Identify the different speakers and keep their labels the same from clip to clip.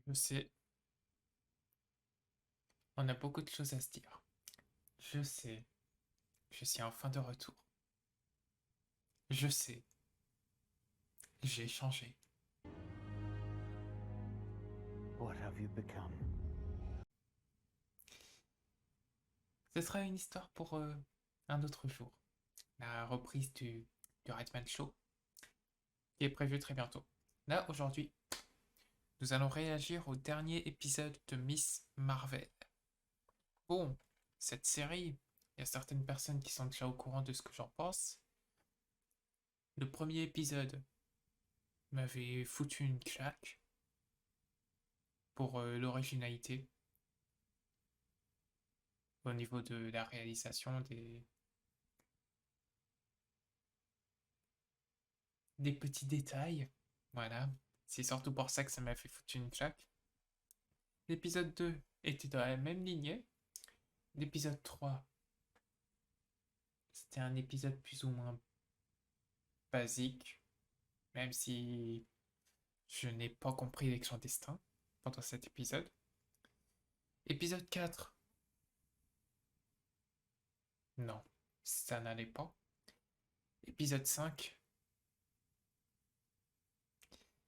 Speaker 1: Je sais, on a beaucoup de choses à se dire. Je sais, je suis enfin de retour. Je sais, j'ai changé.
Speaker 2: What have you become?
Speaker 1: Ce sera une histoire pour un autre jour. La reprise du Redman Show, qui est prévue très bientôt. Là, aujourd'hui, nous allons réagir au dernier épisode de Miss Marvel. Bon, cette série, il y a certaines personnes qui sont déjà au courant de ce que j'en pense. Le premier épisode m'avait foutu une claque pour l'originalité au niveau de la réalisation des petits détails. Voilà, c'est surtout pour ça que ça m'a fait foutre une claque. L'épisode 2 était dans la même lignée. L'épisode 3, c'était un épisode plus ou moins basique, même si je n'ai pas compris avec son destin pendant cet épisode. Épisode 4, non, ça n'allait pas. Épisode 5,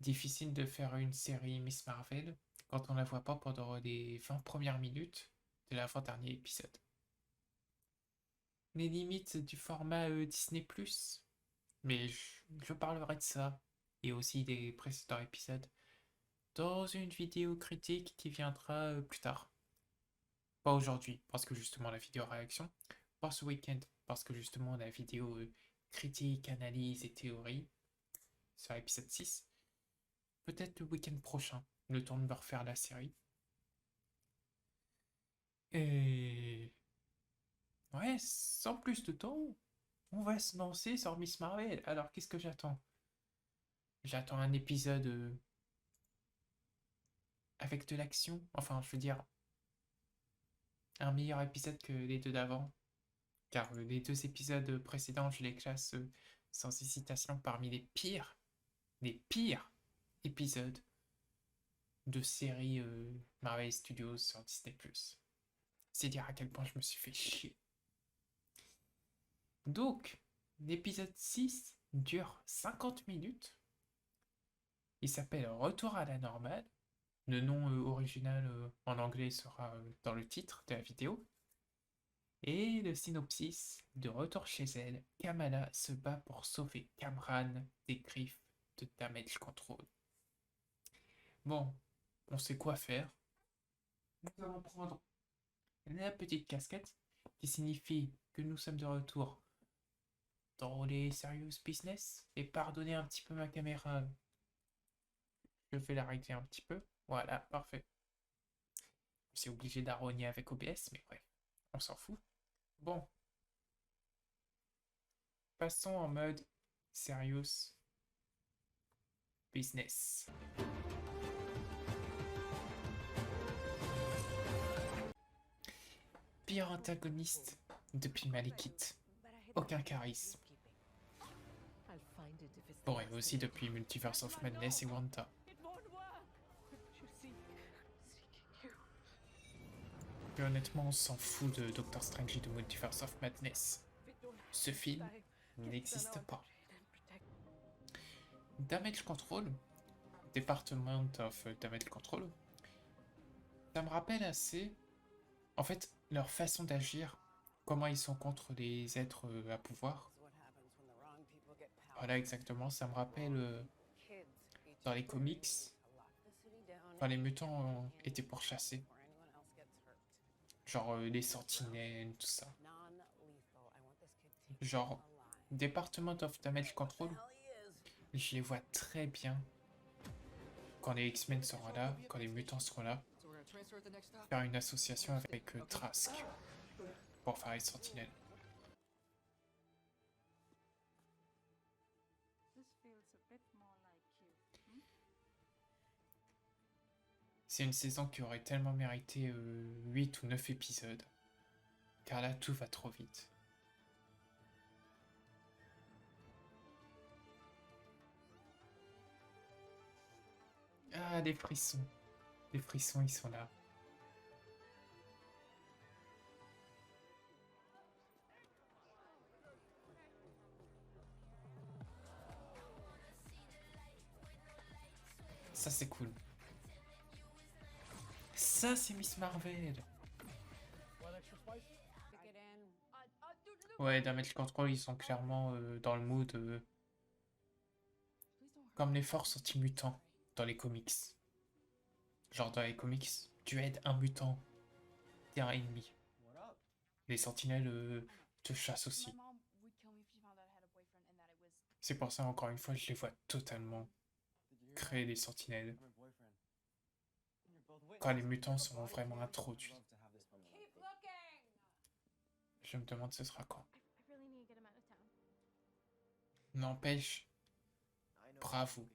Speaker 1: difficile de faire une série Miss Marvel quand on la voit pas pendant les 20 premières minutes de l'avant-dernier épisode. Les limites du format Disney+, mais je parlerai de ça et aussi des précédents épisodes dans une vidéo critique qui viendra plus tard. Pas aujourd'hui, parce que justement la vidéo réaction, pas ce week-end, parce que justement la vidéo critique, analyse et théorie sur l'épisode 6. Peut-être le week-end prochain, le temps de me refaire la série. Et ouais, sans plus de temps, on va se lancer sur Miss Marvel. Alors qu'est-ce que j'attends? J'attends un épisode avec de l'action. Enfin, je veux dire, un meilleur épisode que les deux d'avant. Car les deux épisodes précédents, je les classe sans hésitation parmi les pires épisodes de séries Marvel Studios sur Disney+. C'est dire à quel point je me suis fait chier. Donc, l'épisode 6 dure 50 minutes. Il s'appelle Retour à la normale. Le nom original en anglais sera dans le titre de la vidéo. Et le synopsis, de retour chez elle, Kamala se bat pour sauver Kamran des griffes de Damage Control. Bon, on sait quoi faire. Nous allons prendre la petite casquette qui signifie que nous sommes de retour dans les serious business. Et pardonnez un petit peu ma caméra, je vais la régler un petit peu. Voilà, parfait. Je suis obligé d'arrogner avec OBS, mais bref, on s'en fout. Bon, passons en mode serious business. Pire antagoniste depuis Malekith. Aucun charisme. Bon, et aussi depuis Multiverse of Madness et Wanda. Et honnêtement, on s'en fout de Doctor Strange et de Multiverse of Madness. Ce film n'existe pas. Damage Control, Department of Damage Control, ça me rappelle assez, en fait, leur façon d'agir, comment ils sont contre les êtres à pouvoir. Voilà, exactement, ça me rappelle dans les comics, quand les mutants étaient pourchassés. Genre les sentinelles, tout ça. Genre, Department of Damage Control, je les vois très bien quand les X-Men seront là, quand les mutants seront là, faire une association avec Trask pour faire les sentinelles. C'est une saison qui aurait tellement mérité 8 ou 9 épisodes, car là tout va trop vite. Ah, des frissons. Les frissons, ils sont là. Ça, c'est cool. Ça, c'est Miss Marvel. Ouais, Damage Control, ils sont clairement dans le mood comme les forces anti-mutants dans les comics. Genre dans les comics, tu aides un mutant, t'es un ennemi. Les sentinelles te chassent aussi. C'est pour ça, encore une fois, je les vois totalement créer des sentinelles. Quand les mutants sont vraiment introduits. Je me demande ce sera quand. N'empêche, bravo.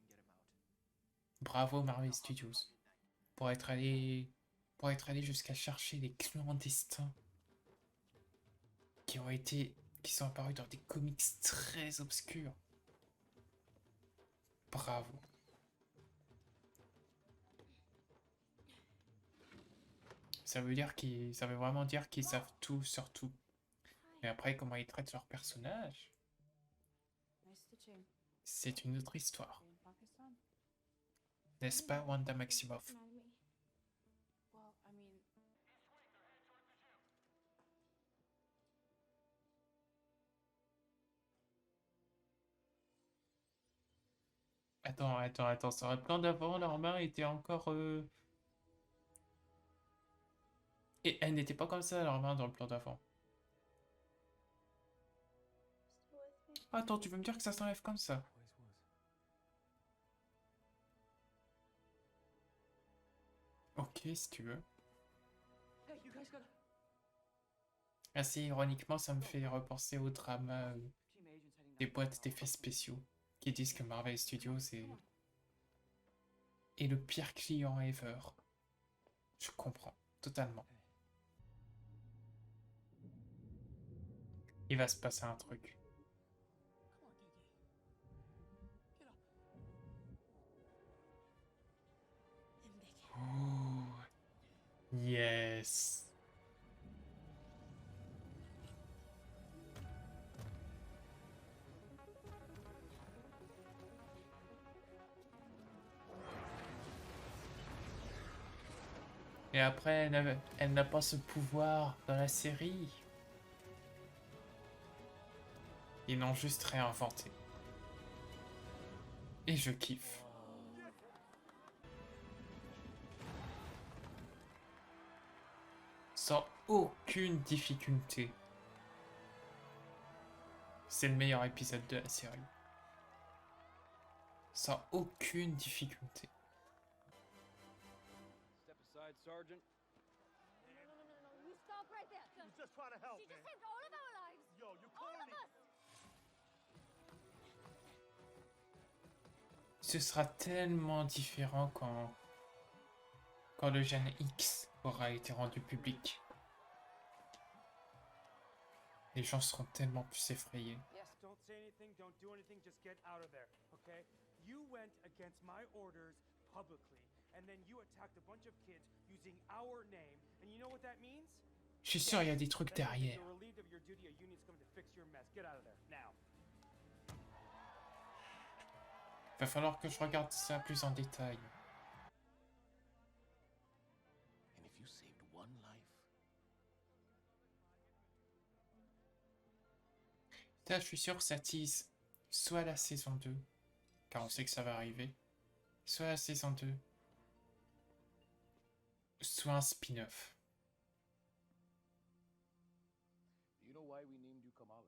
Speaker 1: Bravo Marvel Studios. Pour être allé jusqu'à chercher des clandestins qui sont apparus dans des comics très obscurs. Bravo. Ça veut vraiment dire qu'ils savent tout sur tout. Et après, comment ils traitent leurs personnages, c'est une autre histoire. N'est-ce pas, Wanda Maximoff? Attends. Sur le plan d'avant, leur main était encore... Et elle n'était pas comme ça, leur main, dans le plan d'avant. Attends, tu veux me dire que ça s'enlève comme ça? Ok, si tu veux. Assez ironiquement, ça me fait repenser au drama des boîtes d'effets spéciaux qui disent que Marvel Studios est le pire client ever. Je comprends, totalement. Il va se passer un truc. Oh, yes. Et après, elle n'a pas ce pouvoir dans la série. Ils l'ont juste réinventé. Et je kiffe. Sans aucune difficulté. C'est le meilleur épisode de la série. Sans aucune difficulté.
Speaker 3: Step aside, Sergeant.
Speaker 4: You stop right there.
Speaker 5: He's just trying to help,
Speaker 4: She
Speaker 5: man.
Speaker 4: just saved all of our lives.
Speaker 5: Yo, you
Speaker 4: All
Speaker 5: calling
Speaker 4: of
Speaker 5: me?
Speaker 4: us.
Speaker 1: Ce sera tellement différent quand le gène X aura été rendu public. Les gens seront tellement plus effrayés.
Speaker 3: Yes.
Speaker 5: Don't say anything, don't do anything, just get out of there, okay? You went against my orders publicly, and then you attacked a bunch of kids using our name, and you know what that means?
Speaker 1: Je suis sûr, il y a des trucs
Speaker 5: That means
Speaker 1: derrière.
Speaker 5: you're relieved of your duty, a union's coming to fix your mess. Get out of there, now.
Speaker 1: Va falloir que je regarde ça plus en détail.
Speaker 2: And if you saved one life,
Speaker 1: Là, je suis sûr que ça tease soit la saison 2, car on sait que ça va arriver, soit la saison 2, soit un spin-off.
Speaker 2: you know why we named you Kamala?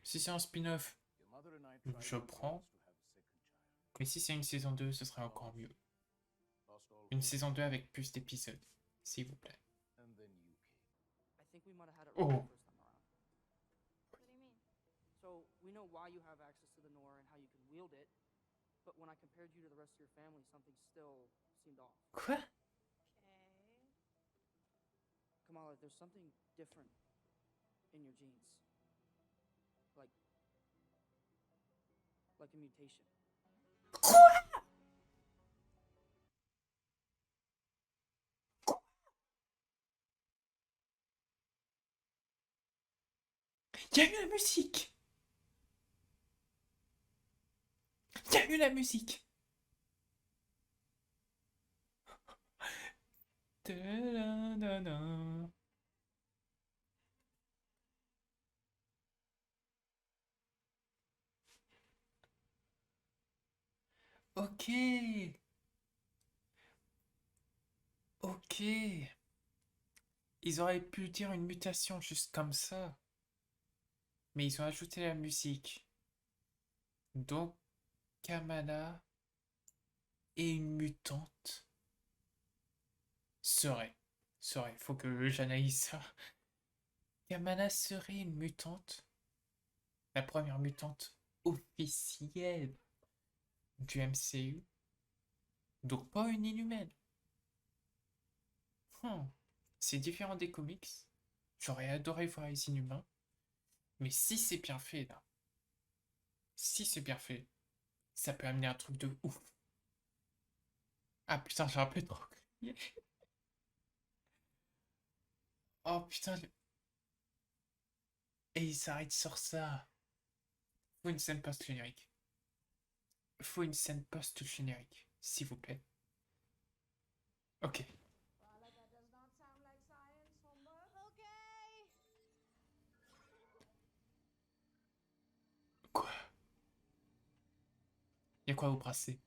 Speaker 1: Si c'est un spin-off,
Speaker 2: Your mother and I
Speaker 1: je
Speaker 2: tried our
Speaker 1: prends.
Speaker 2: best to have a second child.
Speaker 1: Mais si c'est une saison 2, ce serait encore mieux.
Speaker 2: Lost all
Speaker 1: Une
Speaker 2: hope,
Speaker 1: saison 2 avec plus d'épisodes, s'il vous plaît.
Speaker 2: and then you came.
Speaker 6: I think we might have had it
Speaker 1: Oh.
Speaker 6: wrong the first time around.
Speaker 4: What do you mean?
Speaker 6: So we know why you have access to the Nora and how you can wield it, but when I compared you to the rest of your family, something still seemed off.
Speaker 1: Quoi?
Speaker 4: Okay.
Speaker 6: Kamala, there's something different in your genes. Like a mutation.
Speaker 1: Il y a eu la musique! Il y a eu la musique! Ta-da-da-da. Ok, ok. Ils auraient pu dire une mutation juste comme ça, mais ils ont ajouté la musique. Donc, Kamala et une mutante serait, faut que j'analyse ça. Kamala serait une mutante, la première mutante officielle du MCU, donc pas une inhumaine. Hmm. C'est différent des comics. J'aurais adoré voir les inhumains, mais si c'est bien fait là, si c'est bien fait, ça peut amener un truc de ouf. Ah putain, j'ai un peu trop crié. Oh putain, et il s'arrête sur ça. Faut une scène post-générique. Faut une scène post-générique, s'il vous plaît. Ok.
Speaker 4: Well, that does not sound like science, Homer. Okay.
Speaker 1: Quoi? Y'a quoi au bracelet?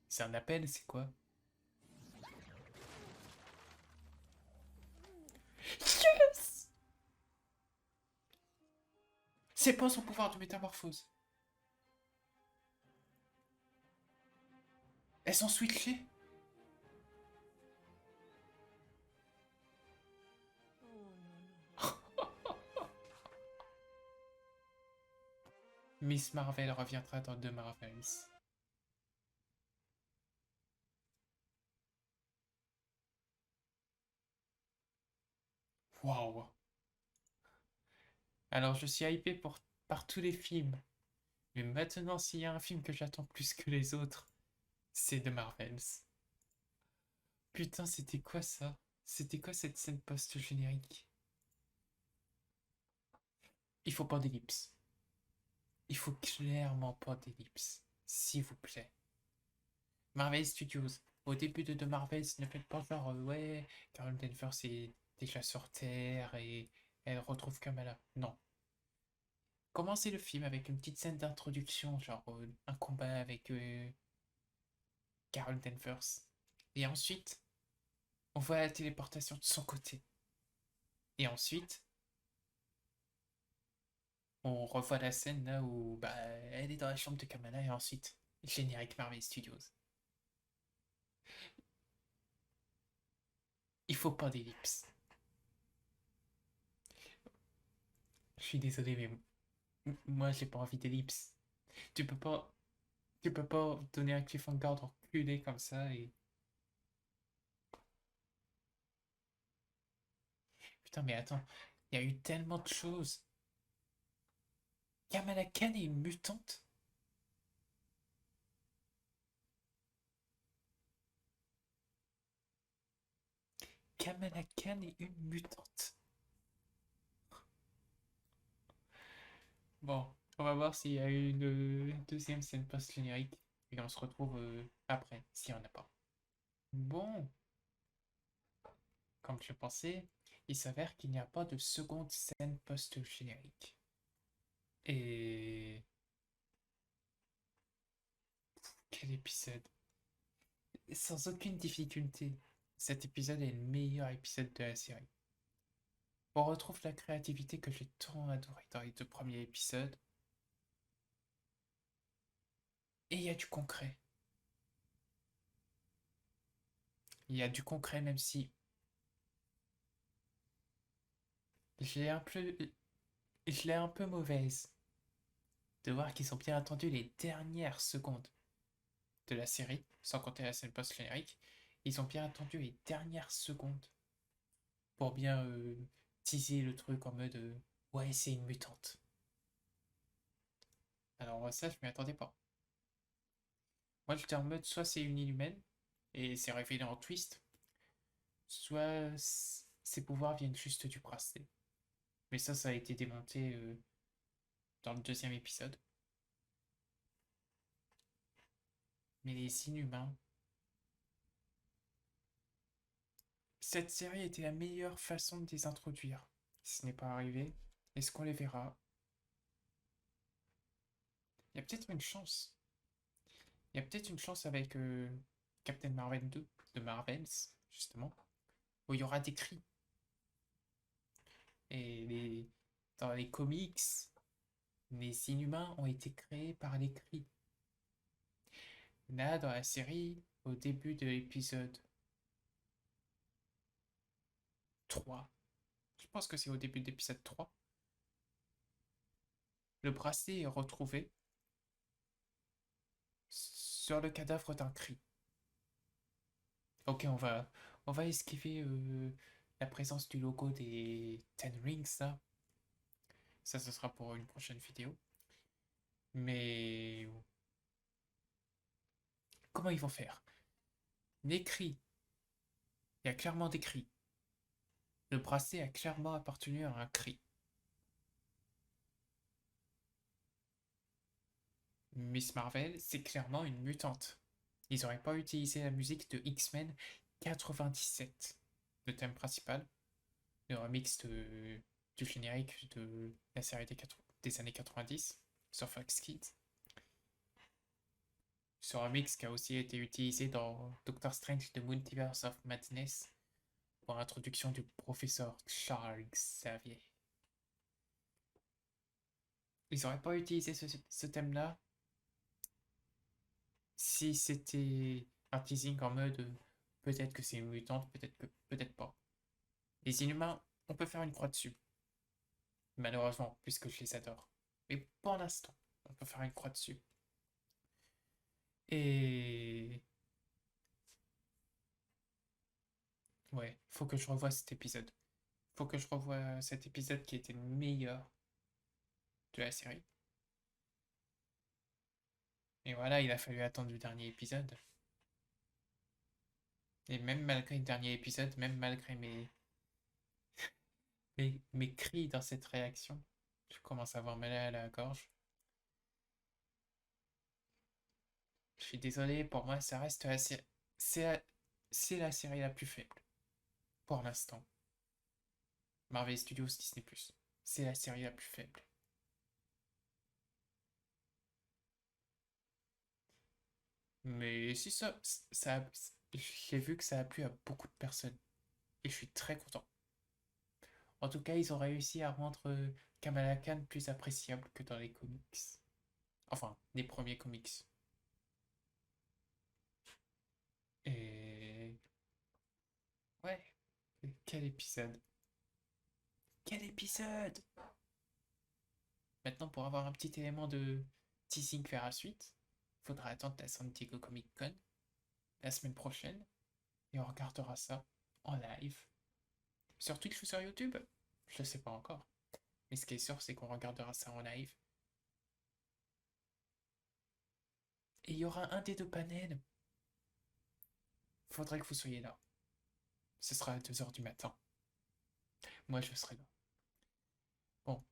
Speaker 1: C'est un appel, c'est quoi? Yes! C'est pas son pouvoir de métamorphose. Elles sont switchées? Miss Marvel reviendra dans The Marvels. Waouh. Alors je suis hypé par tous les films. Mais maintenant, s'il y a un film que j'attends plus que les autres, c'est The Marvels. Putain, c'était quoi ça? C'était quoi cette scène post-générique? Il faut pas d'ellipse. Il faut clairement pas d'ellipse. S'il vous plaît. Marvel Studios. Au début de The Marvels, ne faites pas genre, ouais, Carol Danvers est déjà sur Terre et elle retrouve Kamala. Non. Commencez le film avec une petite scène d'introduction, genre un combat avec Carol Danvers. Et ensuite, on voit la téléportation de son côté. Et ensuite, on revoit la scène là où bah, elle est dans la chambre de Kamala et ensuite, générique Marvel Studios. Il faut pas d'ellipse. Je suis désolé, mais moi j'ai pas envie d'ellipse. Tu peux pas, tu peux pas donner un cliffhanger reculé comme ça et. Putain, mais attends, il y a eu tellement de choses. Kamala Khan est une mutante? Kamala Khan est une mutante. Bon, on va voir s'il y a eu une deuxième scène post-générique. Et on se retrouve après, s'il n'y en a pas. Bon, comme je pensais, il s'avère qu'il n'y a pas de seconde scène post-générique. Et... Quel épisode! Sans aucune difficulté, cet épisode est le meilleur épisode de la série. On retrouve la créativité que j'ai tant adorée dans les deux premiers épisodes. Et il y a du concret. Il y a du concret même si je l'ai un peu, je l'ai un peu mauvaise de voir qu'ils ont bien attendu les dernières secondes de la série, sans compter la scène post-générique. Ils ont bien attendu les dernières secondes pour bien teaser le truc en mode ouais, c'est une mutante. Alors ça, je m'y attendais pas. Moi, j'étais en mode soit c'est une inhumaine, et c'est révélé en twist, soit ses pouvoirs viennent juste du bracelet. Mais ça a été démonté dans le deuxième épisode. Mais les Inhumains, cette série était la meilleure façon de les introduire. Ce n'est pas arrivé. Est-ce qu'on les verra? Il y a peut-être une chance. Il y a peut-être une chance avec Captain Marvel 2 de Marvels, justement, où il y aura des cris. Et dans les comics, les Inhumains ont été créés par les cris. Là, dans la série, au début de l'épisode 3, je pense que c'est au début de l'épisode 3, le bracelet est retrouvé sur le cadavre d'un cri. Ok, on va esquiver la présence du logo des Ten Rings, là. Ça, ce sera pour une prochaine vidéo. Mais comment ils vont faire? Les cris, il y a clairement des cris. Le bracelet a clairement appartenu à un cri. Miss Marvel, c'est clairement une mutante. Ils n'auraient pas utilisé la musique de X-Men 97, le thème principal, le remix du générique de la série des années 90 sur Fox Kids. Ce remix qui a aussi été utilisé dans Doctor Strange The Multiverse of Madness pour l'introduction du professeur Charles Xavier. Ils n'auraient pas utilisé ce thème-là si c'était un teasing en mode peut-être que c'est une mutante, peut-être pas. Les Inhumains, on peut faire une croix dessus. Malheureusement, puisque je les adore. Mais pour l'instant, on peut faire une croix dessus. Et ouais, faut que je revoie cet épisode. Faut que je revoie cet épisode qui était le meilleur de la série. Et voilà, il a fallu attendre le dernier épisode. Et même malgré le dernier épisode, même malgré mes cris dans cette réaction, je commence à avoir mal à la gorge. Je suis désolé, pour moi, ça reste c'est la série la plus faible. Pour l'instant. Marvel Studios Disney+. C'est la série la plus faible. Mais si j'ai vu que ça a plu à beaucoup de personnes. Et je suis très content. En tout cas, ils ont réussi à rendre Kamala Khan plus appréciable que dans les comics. Enfin, les premiers comics. Et... ouais. Quel épisode. Quel épisode! Maintenant, pour avoir un petit élément de teasing vers la suite, faudra attendre la San Diego Comic Con la semaine prochaine et on regardera ça en live. Sur Twitch ou sur YouTube? Je ne sais pas encore. Mais ce qui est sûr, c'est qu'on regardera ça en live. Et il y aura un des deux panels. Faudrait que vous soyez là. Ce sera à 2h du matin. Moi, je serai là. Bon.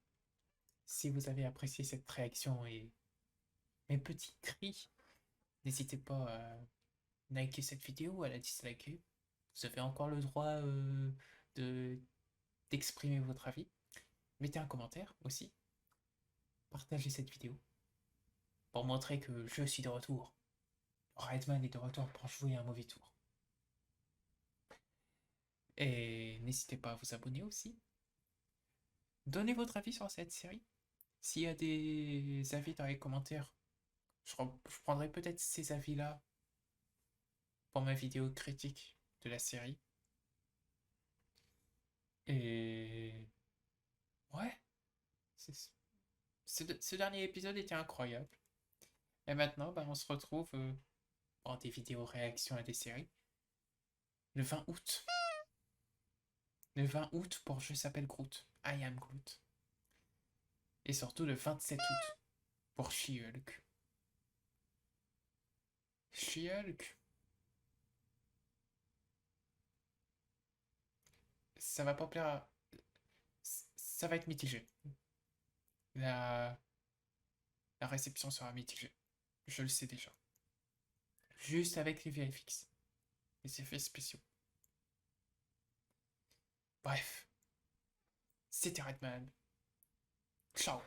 Speaker 1: Si vous avez apprécié cette réaction et mes petits cris, n'hésitez pas à liker cette vidéo ou à la disliker. Vous avez encore le droit d'exprimer votre avis. Mettez un commentaire aussi. Partagez cette vidéo pour montrer que je suis de retour. Redman est de retour pour jouer un mauvais tour. Et n'hésitez pas à vous abonner aussi. Donnez votre avis sur cette série. S'il y a des avis dans les commentaires, je prendrai peut-être ces avis-là pour ma vidéo critique de la série. Et ouais, ce dernier épisode était incroyable. Et maintenant, bah, on se retrouve pour des vidéos réactions à des séries. Le 20 août. Le 20 août pour Je s'appelle Groot. I am Groot. Et surtout le 27 août pour She-Hulk. She-Hulk. Ça va pas plaire à... ça va être mitigé. La, la réception sera mitigée. Je le sais déjà. Juste avec les VFX. Les effets spéciaux. Bref. C'était Redman. Ciao.